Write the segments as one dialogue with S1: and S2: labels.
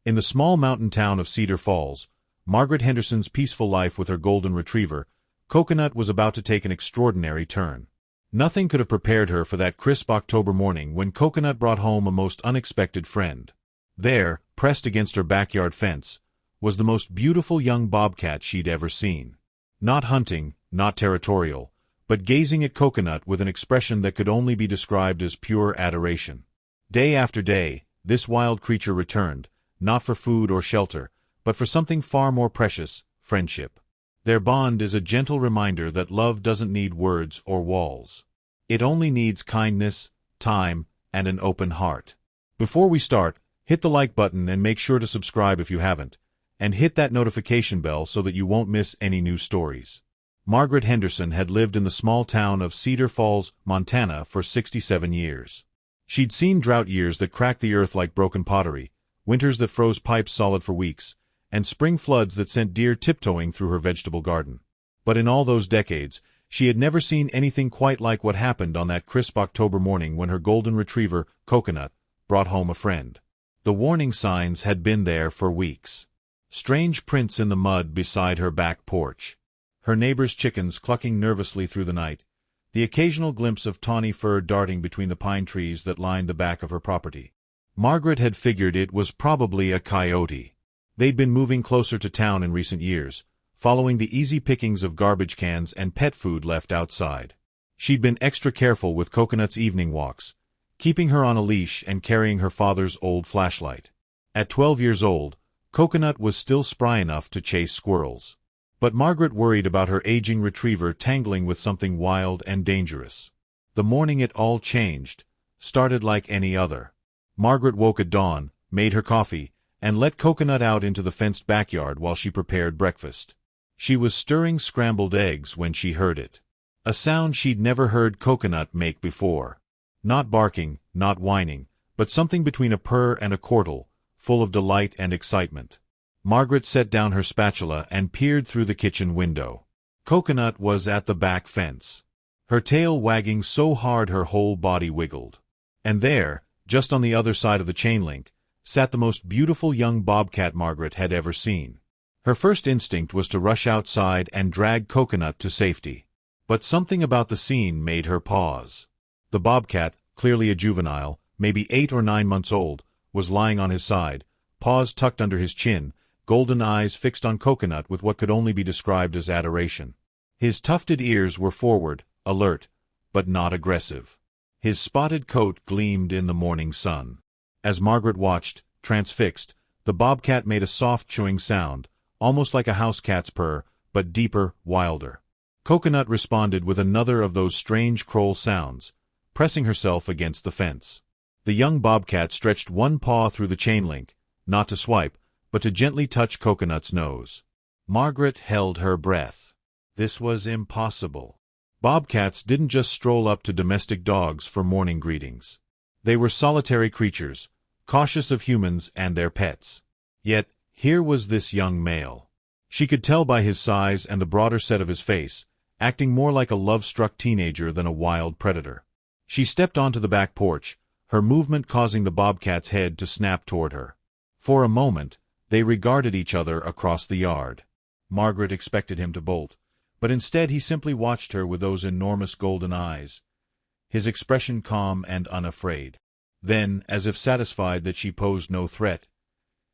S1: In the small mountain town of Cedar Falls, Margaret Henderson's peaceful life with her golden retriever, Coconut, was about to take an extraordinary turn. Nothing could have prepared her for that crisp October morning when Coconut brought home a most unexpected friend. There, pressed against her backyard fence, was the most beautiful young bobcat she'd ever seen. Not hunting, not territorial, but gazing at Coconut with an expression that could only be described as pure adoration. Day after day, this wild creature returned, not for food or shelter, but for something far more precious: friendship. Their bond is a gentle reminder that love doesn't need words or walls. It only needs kindness, time, and an open heart. Before we start, hit the like button and make sure to subscribe if you haven't, and hit that notification bell so that you won't miss any new stories. Margaret Henderson had lived in the small town of Cedar Falls, Montana for 67 years. She'd seen drought years that cracked the earth like broken pottery, winters that froze pipes solid for weeks, and spring floods that sent deer tiptoeing through her vegetable garden. But in all those decades, she had never seen anything quite like what happened on that crisp October morning when her golden retriever, Coconut, brought home a friend. The warning signs had been there for weeks. Strange prints in the mud beside her back porch, her neighbor's chickens clucking nervously through the night, the occasional glimpse of tawny fur darting between the pine trees that lined the back of her property. Margaret had figured it was probably a coyote. They'd been moving closer to town in recent years, following the easy pickings of garbage cans and pet food left outside. She'd been extra careful with Coconut's evening walks, keeping her on a leash and carrying her father's old flashlight. At 12 years old, Coconut was still spry enough to chase squirrels. But Margaret worried about her aging retriever tangling with something wild and dangerous. The morning it all changed started like any other. Margaret woke at dawn, made her coffee, and let Coconut out into the fenced backyard while she prepared breakfast. She was stirring scrambled eggs when she heard it. A sound she'd never heard Coconut make before. Not barking, not whining, but something between a purr and a chortle, full of delight and excitement. Margaret set down her spatula and peered through the kitchen window. Coconut was at the back fence, her tail wagging so hard her whole body wiggled. And there, just on the other side of the chain link, sat the most beautiful young bobcat Margaret had ever seen. Her first instinct was to rush outside and drag Coconut to safety. But something about the scene made her pause. The bobcat, clearly a juvenile, maybe 8 or 9 months old, was lying on his side, paws tucked under his chin, golden eyes fixed on Coconut with what could only be described as adoration. His tufted ears were forward, alert, but not aggressive. His spotted coat gleamed in the morning sun. As Margaret watched, transfixed, the bobcat made a soft chewing sound, almost like a house cat's purr, but deeper, wilder. Coconut responded with another of those strange crowl sounds, pressing herself against the fence. The young bobcat stretched one paw through the chain link, not to swipe, but to gently touch Coconut's nose. Margaret held her breath. This was impossible. Bobcats didn't just stroll up to domestic dogs for morning greetings. They were solitary creatures, cautious of humans and their pets. Yet, here was this young male. She could tell by his size and the broader set of his face, acting more like a love-struck teenager than a wild predator. She stepped onto the back porch, her movement causing the bobcat's head to snap toward her. For a moment, they regarded each other across the yard. Margaret expected him to bolt, but instead he simply watched her with those enormous golden eyes, his expression calm and unafraid. Then, as if satisfied that she posed no threat,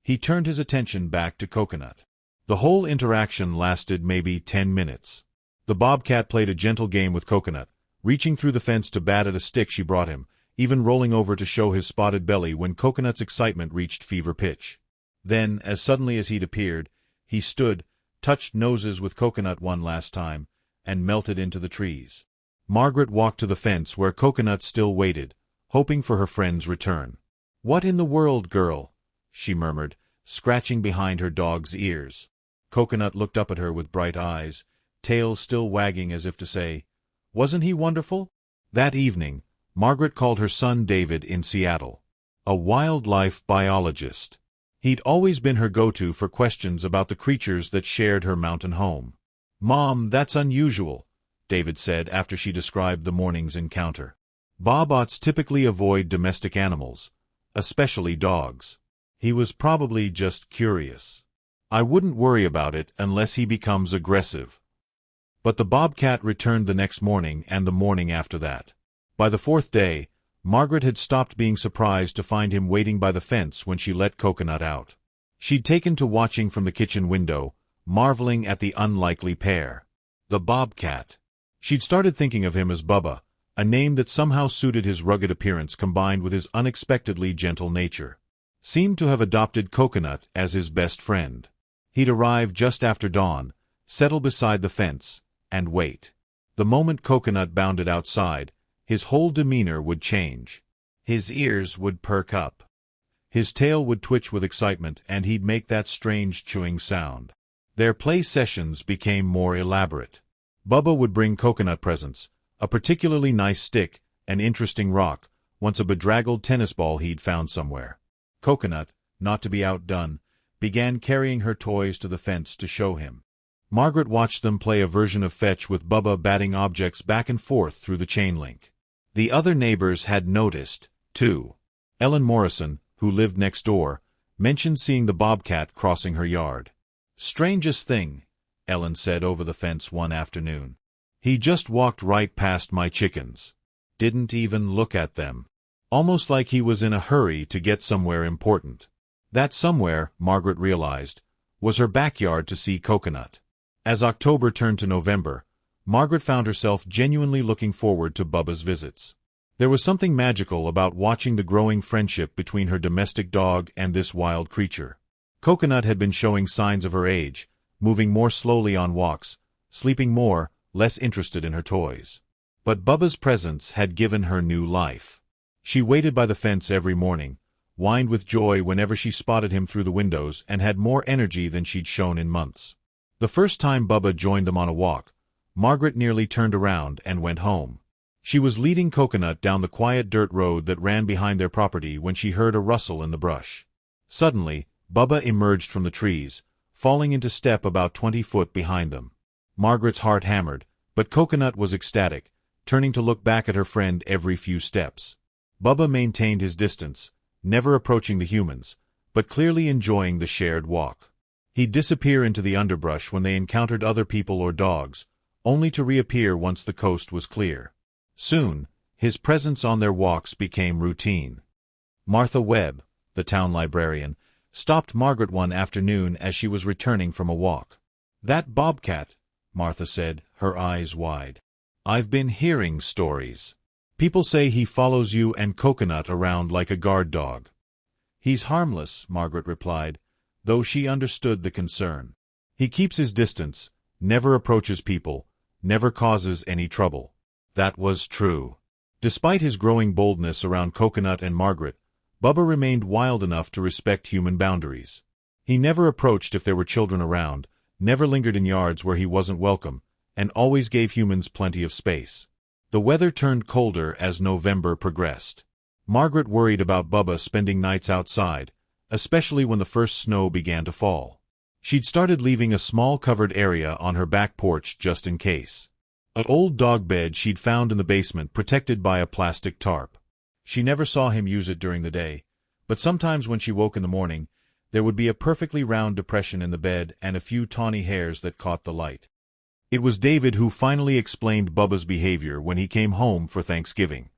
S1: he turned his attention back to Coconut. The whole interaction lasted maybe 10 minutes. The bobcat played a gentle game with Coconut, reaching through the fence to bat at a stick she brought him, even rolling over to show his spotted belly when Coconut's excitement reached fever pitch. Then, as suddenly as he'd appeared, he stood, touched noses with Coconut one last time, and melted into the trees. Margaret walked to the fence where Coconut still waited, hoping for her friend's return. "What in the world, girl?" she murmured, scratching behind her dog's ears. Coconut looked up at her with bright eyes, tail still wagging as if to say, "Wasn't he wonderful?" That evening, Margaret called her son David in Seattle, a wildlife biologist. He'd always been her go-to for questions about the creatures that shared her mountain home. "Mom, that's unusual," David said after she described the morning's encounter. Bobcats typically avoid domestic animals, especially dogs. He was probably just curious. I wouldn't worry about it unless he becomes aggressive. But the bobcat returned the next morning and the morning after that. By the fourth day, Margaret had stopped being surprised to find him waiting by the fence when she let Coconut out. She'd taken to watching from the kitchen window, marveling at the unlikely pair. The bobcat. She'd started thinking of him as Bubba, a name that somehow suited his rugged appearance combined with his unexpectedly gentle nature. Seemed to have adopted Coconut as his best friend. He'd arrive just after dawn, settle beside the fence, and wait. The moment Coconut bounded outside, his whole demeanor would change. His ears would perk up. His tail would twitch with excitement and he'd make that strange chewing sound. Their play sessions became more elaborate. Bubba would bring Coconut presents, a particularly nice stick, an interesting rock, once a bedraggled tennis ball he'd found somewhere. Coconut, not to be outdone, began carrying her toys to the fence to show him. Margaret watched them play a version of fetch with Bubba batting objects back and forth through the chain link. The other neighbors had noticed, too. Ellen Morrison, who lived next door, mentioned seeing the bobcat crossing her yard. "Strangest thing," Ellen said over the fence one afternoon. "He just walked right past my chickens. Didn't even look at them. Almost like he was in a hurry to get somewhere important." That somewhere, Margaret realized, was her backyard to see Coconut. As October turned to November, Margaret found herself genuinely looking forward to Bubba's visits. There was something magical about watching the growing friendship between her domestic dog and this wild creature. Coconut had been showing signs of her age, moving more slowly on walks, sleeping more, less interested in her toys. But Bubba's presence had given her new life. She waited by the fence every morning, whined with joy whenever she spotted him through the windows, and had more energy than she'd shown in months. The first time Bubba joined them on a walk, Margaret nearly turned around and went home. She was leading Coconut down the quiet dirt road that ran behind their property when she heard a rustle in the brush. Suddenly, Bubba emerged from the trees, falling into step about 20 feet behind them. Margaret's heart hammered, but Coconut was ecstatic, turning to look back at her friend every few steps. Bubba maintained his distance, never approaching the humans, but clearly enjoying the shared walk. He'd disappear into the underbrush when they encountered other people or dogs, only to reappear once the coast was clear. Soon, his presence on their walks became routine. Martha Webb, the town librarian, stopped Margaret one afternoon as she was returning from a walk. "That bobcat," Martha said, her eyes wide. "I've been hearing stories. People say he follows you and Coconut around like a guard dog." "He's harmless," Margaret replied, though she understood the concern. "He keeps his distance, never approaches people, never causes any trouble." That was true. Despite his growing boldness around Coconut and Margaret, Bubba remained wild enough to respect human boundaries. He never approached if there were children around, never lingered in yards where he wasn't welcome, and always gave humans plenty of space. The weather turned colder as November progressed. Margaret worried about Bubba spending nights outside, especially when the first snow began to fall. She'd started leaving a small covered area on her back porch just in case. An old dog bed she'd found in the basement protected by a plastic tarp. She never saw him use it during the day, but sometimes when she woke in the morning, there would be a perfectly round depression in the bed and a few tawny hairs that caught the light. It was David who finally explained Bubba's behavior when he came home for Thanksgiving.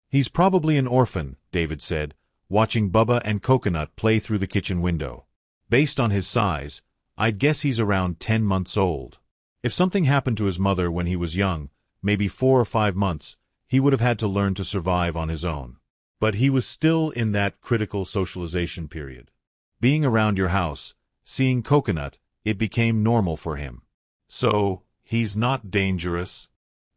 S1: "He's probably an orphan," David said, watching Bubba and Coconut play through the kitchen window. "Based on his size, I'd guess he's around 10 months old. If something happened to his mother when he was young, maybe 4 or 5 months, he would have had to learn to survive on his own. But he was still in that critical socialization period. Being around your house, seeing Coconut, it became normal for him." "So, he's not dangerous?"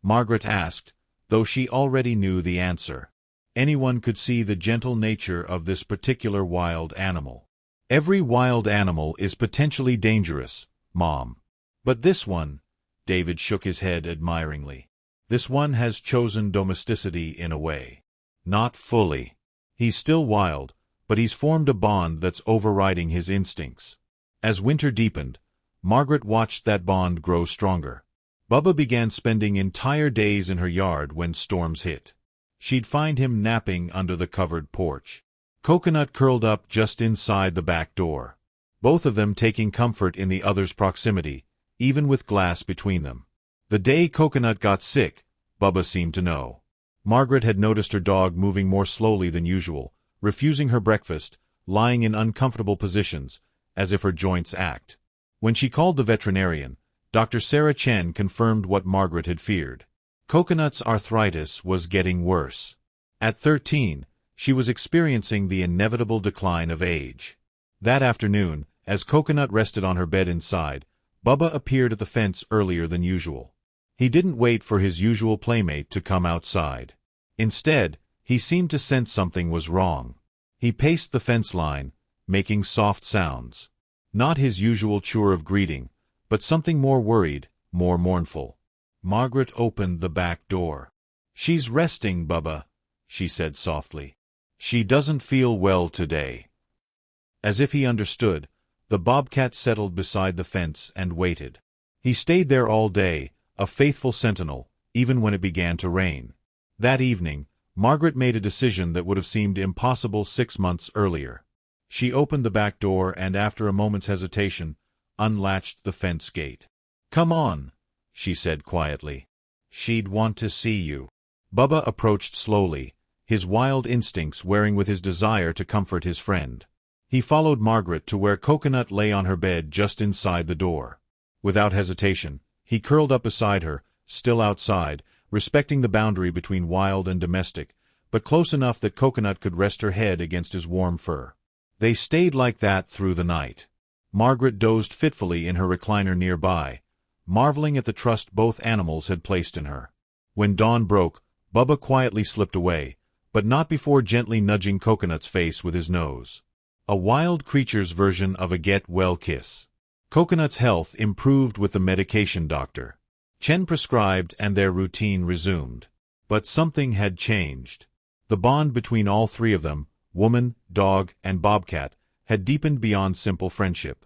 S1: Margaret asked, though she already knew the answer. Anyone could see the gentle nature of this particular wild animal. "Every wild animal is potentially dangerous, Mom. But this one," David shook his head admiringly, "this one has chosen domesticity in a way. Not fully. He's still wild, but he's formed a bond that's overriding his instincts." As winter deepened, Margaret watched that bond grow stronger. Bubba began spending entire days in her yard when storms hit. She'd find him napping under the covered porch. Coconut curled up just inside the back door. Both of them taking comfort in the other's proximity, even with glass between them. The day Coconut got sick, Bubba seemed to know. Margaret had noticed her dog moving more slowly than usual, refusing her breakfast, lying in uncomfortable positions, as if her joints ached. When she called the veterinarian, Dr. Sarah Chen confirmed what Margaret had feared. Coconut's arthritis was getting worse. At 13, she was experiencing the inevitable decline of age. That afternoon, as Coconut rested on her bed inside, Bubba appeared at the fence earlier than usual. He didn't wait for his usual playmate to come outside. Instead, he seemed to sense something was wrong. He paced the fence line, making soft sounds. Not his usual chore of greeting, but something more worried, more mournful. Margaret opened the back door. "She's resting, Bubba," she said softly. "She doesn't feel well today." As if he understood, the bobcat settled beside the fence and waited. He stayed there all day, a faithful sentinel, even when it began to rain. That evening, Margaret made a decision that would have seemed impossible 6 months earlier. She opened the back door and, after a moment's hesitation, unlatched the fence gate. "Come on," she said quietly. "She'd want to see you." Bubba approached slowly, his wild instincts wearing with his desire to comfort his friend. He followed Margaret to where Coconut lay on her bed just inside the door. Without hesitation, he curled up beside her, still outside, respecting the boundary between wild and domestic, but close enough that Coconut could rest her head against his warm fur. They stayed like that through the night. Margaret dozed fitfully in her recliner nearby, marveling at the trust both animals had placed in her. When dawn broke, Bubba quietly slipped away, but not before gently nudging Coconut's face with his nose. A wild creature's version of a get-well kiss. Coconut's health improved with the medication doctor Chen prescribed, and their routine resumed. But something had changed. The bond between all three of them, woman, dog, and bobcat, had deepened beyond simple friendship.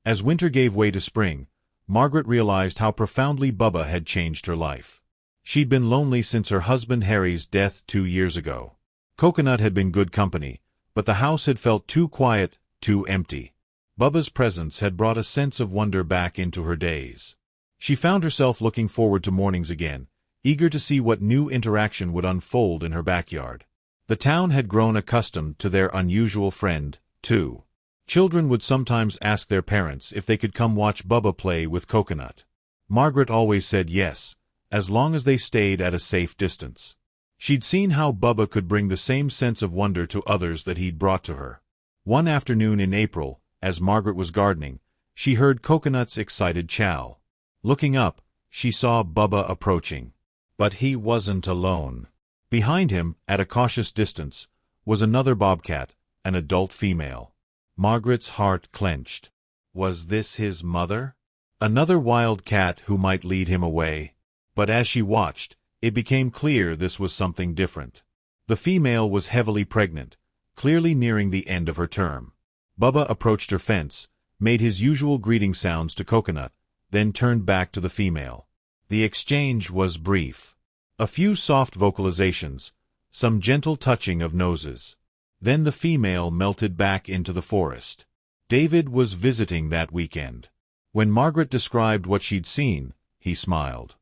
S1: As winter gave way to spring, Margaret realized how profoundly Bubba had changed her life. She'd been lonely since her husband Harry's death 2 years ago. Coconut had been good company, but the house had felt too quiet, too empty. Bubba's presence had brought a sense of wonder back into her days. She found herself looking forward to mornings again, eager to see what new interaction would unfold in her backyard. The town had grown accustomed to their unusual friend, too. Children would sometimes ask their parents if they could come watch Bubba play with Coconut. Margaret always said yes, as long as they stayed at a safe distance. She'd seen how Bubba could bring the same sense of wonder to others that he'd brought to her. One afternoon in April, as Margaret was gardening, she heard Coconut's excited chow. Looking up, she saw Bubba approaching. But he wasn't alone. Behind him, at a cautious distance, was another bobcat, an adult female. Margaret's heart clenched. Was this his mother? Another wild cat who might lead him away? But as she watched, it became clear this was something different. The female was heavily pregnant, clearly nearing the end of her term. Bubba approached her fence, made his usual greeting sounds to Coconut, then turned back to the female. The exchange was brief. A few soft vocalizations, some gentle touching of noses. Then the female melted back into the forest. David was visiting that weekend. When Margaret described what she'd seen, he smiled.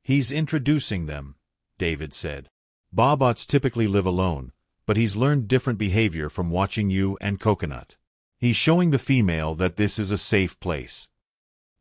S1: "He's introducing them," David said. "Bobcats typically live alone, but he's learned different behavior from watching you and Coconut. He's showing the female that this is a safe place."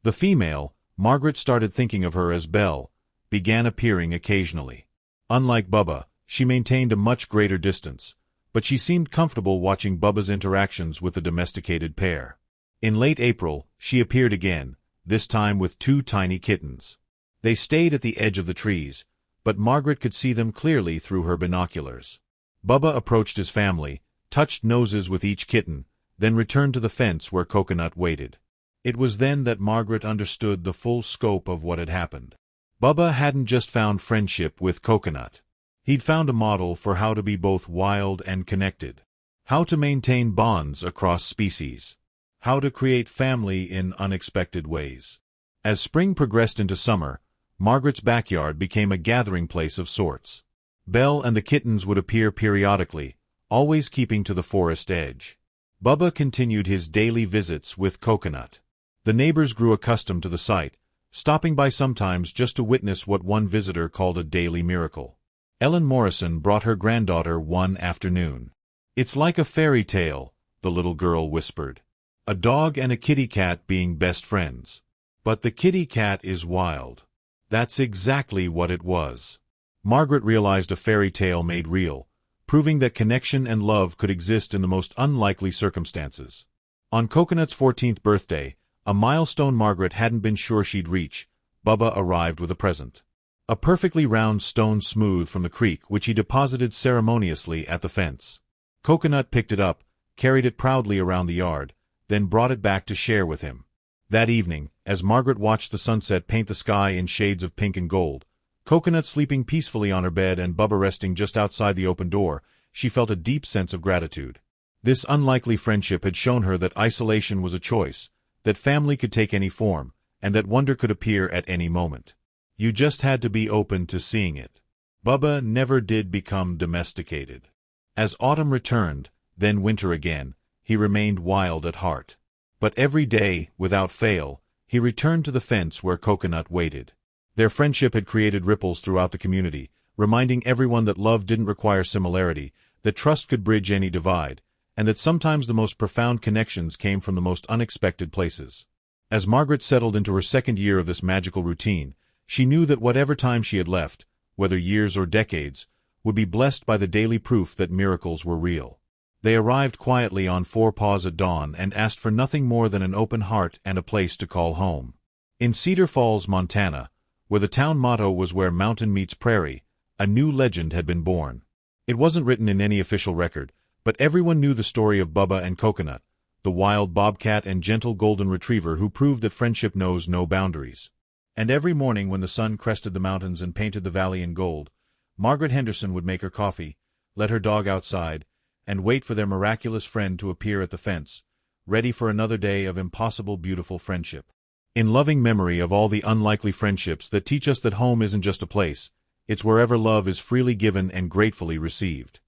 S1: The female, Margaret started thinking of her as Belle, began appearing occasionally. Unlike Bubba, she maintained a much greater distance, but she seemed comfortable watching Bubba's interactions with the domesticated pair. In late April, she appeared again, this time with 2 tiny kittens. They stayed at the edge of the trees, but Margaret could see them clearly through her binoculars. Bubba approached his family, touched noses with each kitten, then returned to the fence where Coconut waited. It was then that Margaret understood the full scope of what had happened. Bubba hadn't just found friendship with Coconut. He'd found a model for how to be both wild and connected. How to maintain bonds across species. How to create family in unexpected ways. As spring progressed into summer, Margaret's backyard became a gathering place of sorts. Belle and the kittens would appear periodically, always keeping to the forest edge. Bubba continued his daily visits with Coconut. The neighbors grew accustomed to the sight, stopping by sometimes just to witness what one visitor called a daily miracle. Ellen Morrison brought her granddaughter one afternoon. "It's like a fairy tale," the little girl whispered. "A dog and a kitty cat being best friends. But the kitty cat is wild." That's exactly what it was. Margaret realized a fairy tale made real, proving that connection and love could exist in the most unlikely circumstances. On Coconut's 14th birthday, a milestone Margaret hadn't been sure she'd reach, Bubba arrived with a present. A perfectly round stone smooth from the creek which he deposited ceremoniously at the fence. Coconut picked it up, carried it proudly around the yard, then brought it back to share with him. That evening, as Margaret watched the sunset paint the sky in shades of pink and gold, Coconut sleeping peacefully on her bed and Bubba resting just outside the open door, she felt a deep sense of gratitude. This unlikely friendship had shown her that isolation was a choice, that family could take any form, and that wonder could appear at any moment. You just had to be open to seeing it. Bubba never did become domesticated. As autumn returned, then winter again, he remained wild at heart. But every day, without fail, he returned to the fence where Coconut waited. Their friendship had created ripples throughout the community, reminding everyone that love didn't require similarity, that trust could bridge any divide, and that sometimes the most profound connections came from the most unexpected places. As Margaret settled into her second year of this magical routine, she knew that whatever time she had left, whether years or decades, would be blessed by the daily proof that miracles were real. They arrived quietly on four paws at dawn and asked for nothing more than an open heart and a place to call home. In Cedar Falls, Montana, where the town motto was "Where Mountain Meets Prairie," a new legend had been born. It wasn't written in any official record, but everyone knew the story of Bubba and Coconut, the wild bobcat and gentle golden retriever who proved that friendship knows no boundaries. And every morning when the sun crested the mountains and painted the valley in gold, Margaret Henderson would make her coffee, let her dog outside, and wait for their miraculous friend to appear at the fence, ready for another day of impossible beautiful friendship. In loving memory of all the unlikely friendships that teach us that home isn't just a place, it's wherever love is freely given and gratefully received.